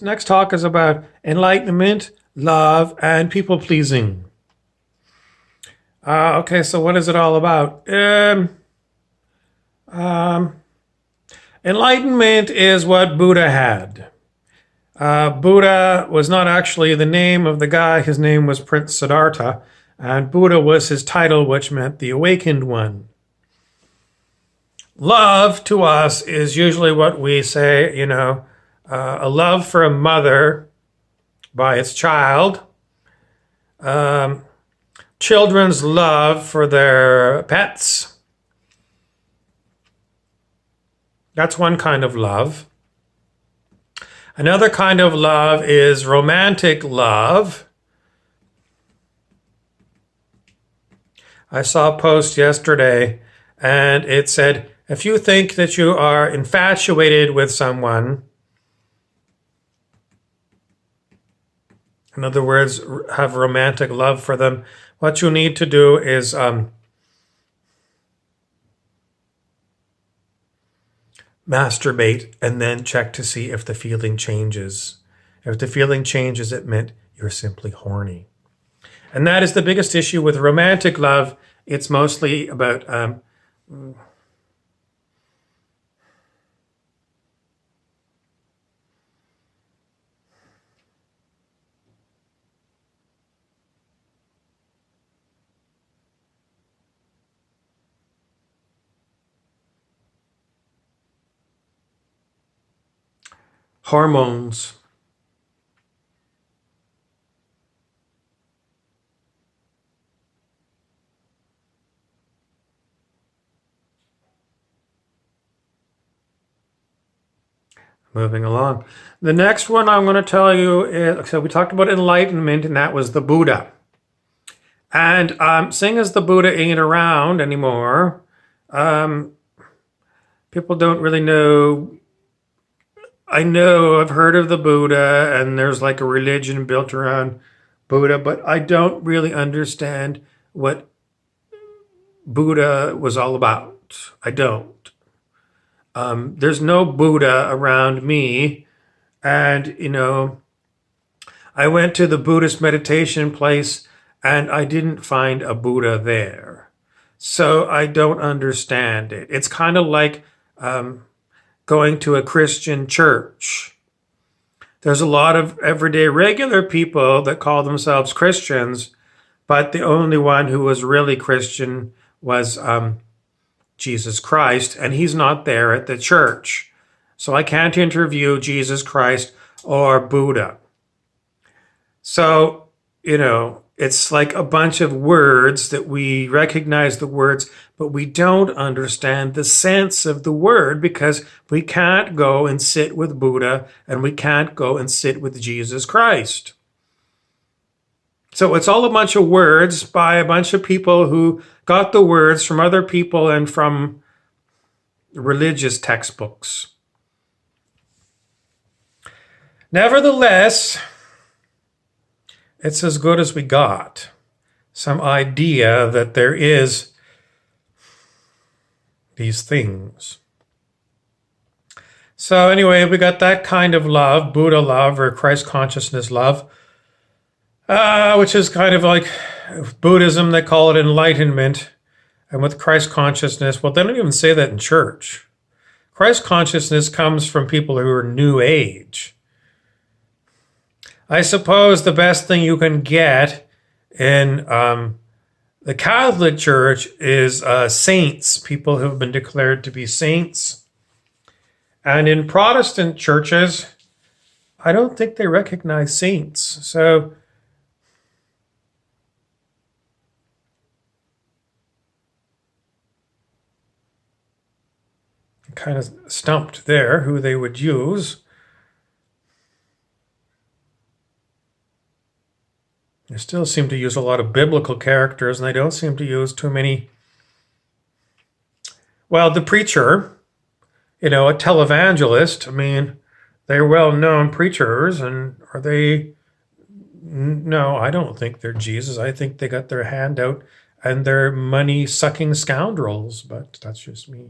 Next talk is about enlightenment, love, and people pleasing. Okay, so what is it all about? Enlightenment is what Buddha had. Buddha was not actually the name of the guy, his name was Prince Siddhartha, and Buddha was his title, which meant the awakened one. Love to us is usually what we say, a love for a mother by its child, children's love for their pets. That's one kind of love. Another kind of love is romantic love. I saw a post yesterday and it said, if you think that you are infatuated with someone, in other words, have romantic love for them, what you need to do is masturbate and then check to see if the feeling changes. If the feeling changes, it meant you're simply horny. And that is the biggest issue with romantic love. It's mostly about hormones. Moving along. The next one I'm going to tell you is, so we talked about enlightenment, and that was the Buddha. And seeing as the Buddha ain't around anymore, people don't really know. I know I've heard of the Buddha, and there's like a religion built around Buddha, but I don't really understand what Buddha was all about. I don't. There's no Buddha around me. And, I went to the Buddhist meditation place and I didn't find a Buddha there. So I don't understand it. It's kind of like going to a Christian church. There's a lot of everyday regular people that call themselves Christians, but the only one who was really Christian was Jesus Christ, and he's not there at the church. So I can't interview Jesus Christ or Buddha. So, it's like a bunch of words that we recognize the words, but we don't understand the sense of the word because we can't go and sit with Buddha and we can't go and sit with Jesus Christ. So it's all a bunch of words by a bunch of people who got the words from other people and from religious textbooks. Nevertheless, it's as good as we got. Some idea that there is these things. So anyway, we got that kind of love, Buddha love or Christ consciousness love. Which is kind of like Buddhism, they call it enlightenment. And with Christ consciousness, well, they don't even say that in church. Christ consciousness comes from people who are New Age. I suppose the best thing you can get in the Catholic Church is saints, people who have been declared to be saints. And in Protestant churches, I don't think they recognize saints. So kind of stumped there who they would use. They still seem to use a lot of biblical characters, and they don't seem to use too many. Well, the preacher, a televangelist, they're well-known preachers, and are they? No, I don't think they're Jesus. I think they got their hand out and they're money-sucking scoundrels, but that's just me.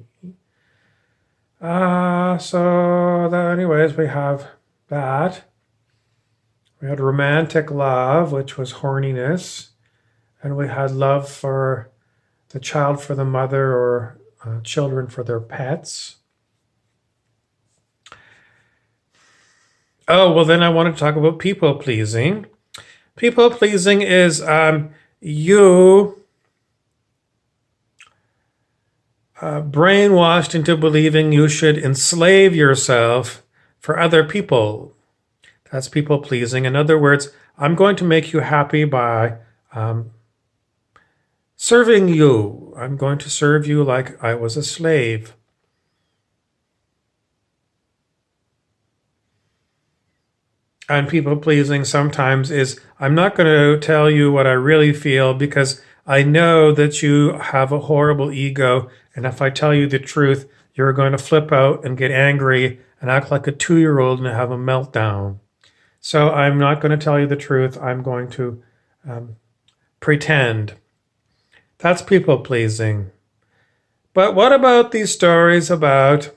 Anyways, we have that. We had romantic love, which was horniness. And we had love for the child for the mother, or children for their pets. Oh, well, then I want to talk about people pleasing. People pleasing is you brainwashed into believing you should enslave yourself for other people. That's people pleasing. In other words, I'm going to make you happy by serving you. I'm going to serve you like I was a slave. And people pleasing sometimes is, I'm not going to tell you what I really feel because I know that you have a horrible ego. And if I tell you the truth, you're going to flip out and get angry and act like a 2-year-old and have a meltdown. So I'm not going to tell you the truth. I'm going to pretend. That's people pleasing. But what about these stories about,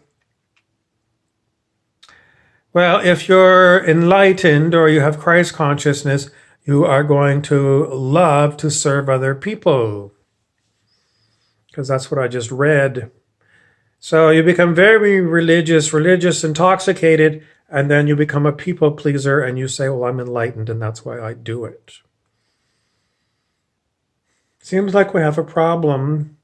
well, if you're enlightened or you have Christ consciousness, you are going to love to serve other people. Because that's what I just read. So you become very religious, intoxicated, and then you become a people pleaser and you say, well, I'm enlightened and that's why I do it. Seems like we have a problem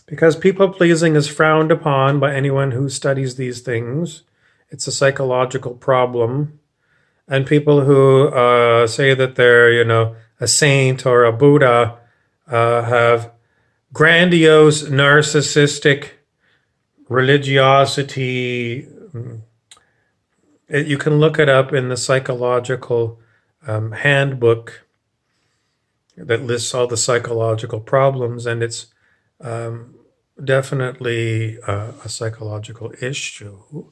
because people pleasing is frowned upon by anyone who studies these things. It's a psychological problem. And people who say that they're, a saint or a Buddha have grandiose, narcissistic religiosity. You can look it up in the psychological handbook that lists all the psychological problems, and it's definitely a psychological issue.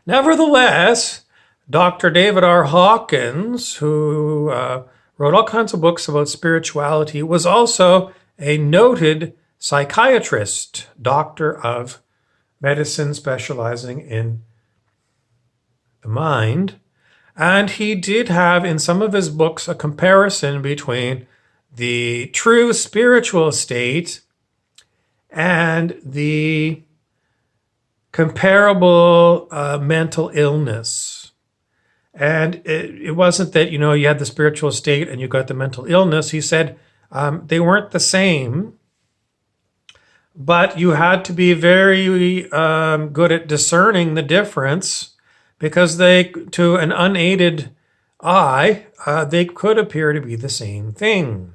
Nevertheless, Dr. David R. Hawkins, who wrote all kinds of books about spirituality, was also a noted psychiatrist, doctor of medicine specializing in the mind. And he did have in some of his books a comparison between the true spiritual state and the comparable mental illness. And it wasn't that, you had the spiritual state and you got the mental illness. He said they weren't the same, but you had to be very good at discerning the difference because to an unaided eye, they could appear to be the same thing.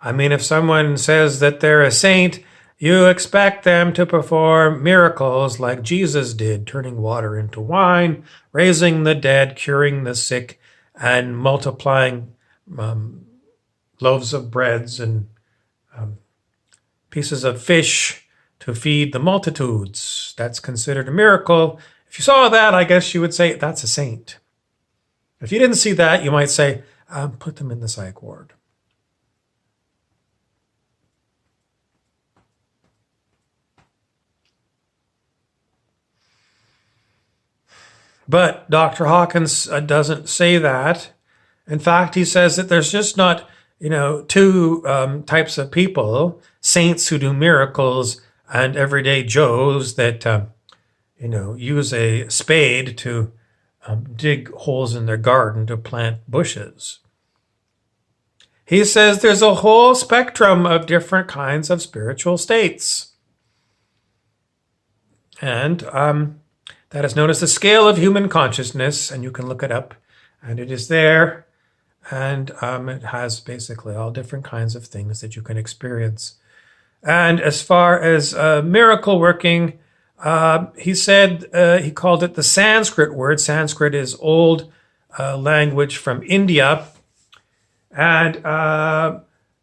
I mean, if someone says that they're a saint, you expect them to perform miracles like Jesus did, turning water into wine, raising the dead, curing the sick, and multiplying loaves of breads and pieces of fish to feed the multitudes. That's considered a miracle. If you saw that, I guess you would say that's a saint. If you didn't see that, you might say, put them in the psych ward. But Dr. Hawkins doesn't say that. In fact, he says that there's just not, two types of people, saints who do miracles and everyday Joes that, use a spade to dig holes in their garden to plant bushes. He says there's a whole spectrum of different kinds of spiritual states. And that is known as the scale of human consciousness, and you can look it up, and it is there, and it has basically all different kinds of things that you can experience. And as far as miracle working, he said he called it the Sanskrit word. Sanskrit is old language from India, and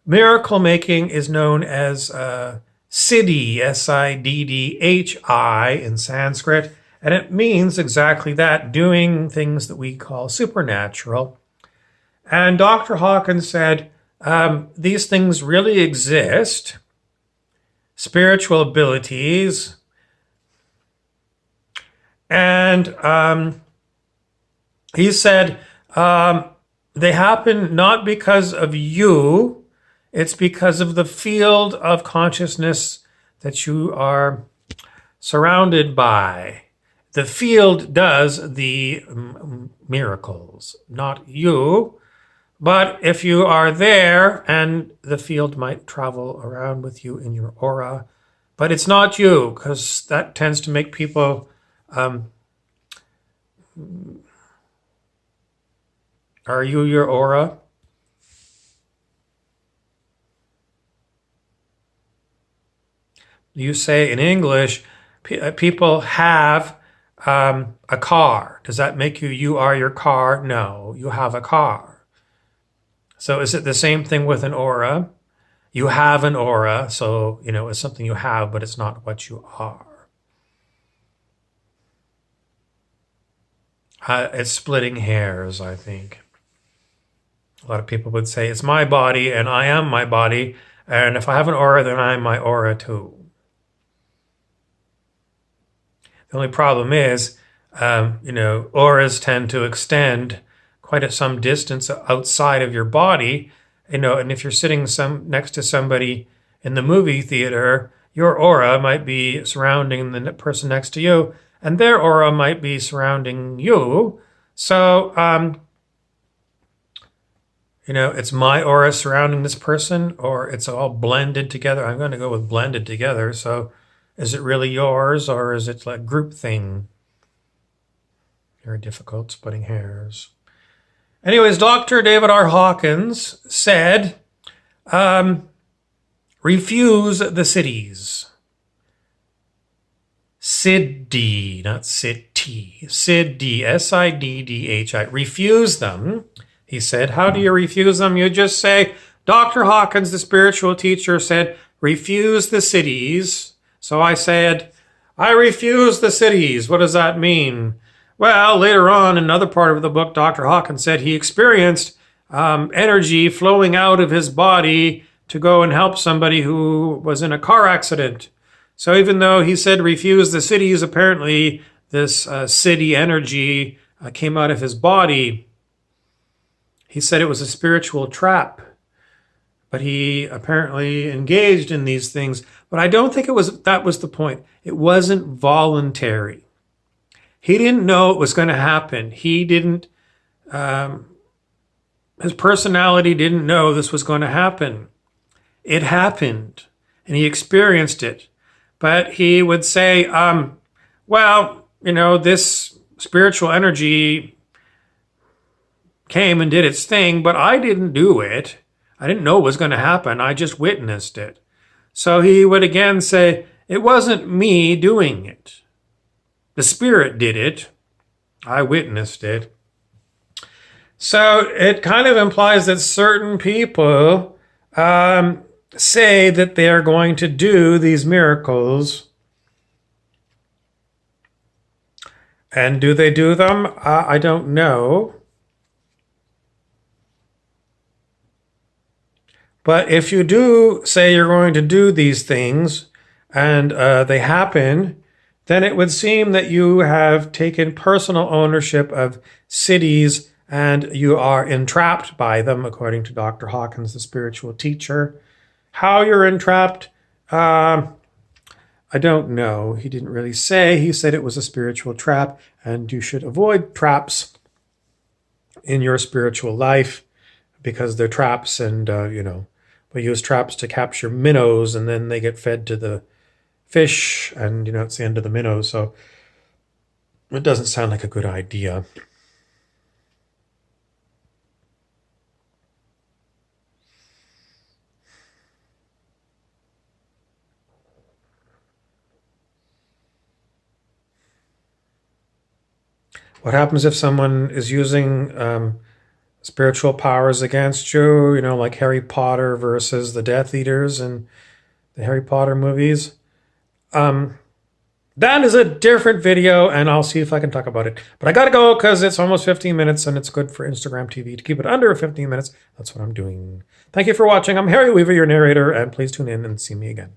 miracle making is known as Siddhi, Siddhi in Sanskrit. And it means exactly that, doing things that we call supernatural. And Dr. Hawkins said, these things really exist, spiritual abilities, and And he said, they happen not because of you, it's because of the field of consciousness that you are surrounded by. The field does the miracles, not you. But if you are there, and the field might travel around with you in your aura, but it's not you, because that tends to make people are you your aura? You say in English, people have a car. Does that make you are your car? No, you have a car. So is it the same thing with an aura? You have an aura, so, it's something you have, but it's not what you are. It's splitting hairs, I think. A lot of people would say, it's my body, and I am my body, and if I have an aura, then I'm my aura too. The only problem is, auras tend to extend quite at some distance outside of your body, and if you're sitting next to somebody in the movie theater, your aura might be surrounding the person next to you, and their aura might be surrounding you. So, it's my aura surrounding this person, or it's all blended together. I'm going to go with blended together. So is it really yours, or is it like group thing? Very difficult, splitting hairs. Anyways, Dr. David R. Hawkins said, refuse the cities. Siddhi, not city. Siddhi, S-I-D-D-H-I. Refuse them. He said, how do you refuse them? You just say, Dr. Hawkins, the spiritual teacher, said, refuse the cities. So I said, I refuse the cities. What does that mean? Well, later on, in another part of the book, Dr. Hawkins said he experienced energy flowing out of his body to go and help somebody who was in a car accident. So even though he said refuse the cities, apparently this city energy came out of his body. He said it was a spiritual trap, but he apparently engaged in these things. But I don't think that was the point. It wasn't voluntary. He didn't know it was going to happen. He didn't, his personality didn't know this was going to happen. It happened, and he experienced it. But he would say, this spiritual energy came and did its thing, but I didn't do it. I didn't know it was going to happen. I just witnessed it. So he would again say, it wasn't me doing it. The Spirit did it. I witnessed it. So it kind of implies that certain people say that they are going to do these miracles. And do they do them? I don't know. But if you do say you're going to do these things and they happen, then it would seem that you have taken personal ownership of cities and you are entrapped by them, according to Dr. Hawkins, the spiritual teacher. How you're entrapped, I don't know. He didn't really say. He said it was a spiritual trap and you should avoid traps in your spiritual life because they're traps and, we use traps to capture minnows and then they get fed to the fish and, it's the end of the minnows. So it doesn't sound like a good idea. What happens if someone is using spiritual powers against you, like Harry Potter versus the Death Eaters in the Harry Potter movies? That is a different video, and I'll see if I can talk about it. But I gotta go because it's almost 15 minutes, and it's good for Instagram TV to keep it under 15 minutes. That's what I'm doing. Thank you for watching. I'm Harry Weaver, your narrator, and please tune in and see me again.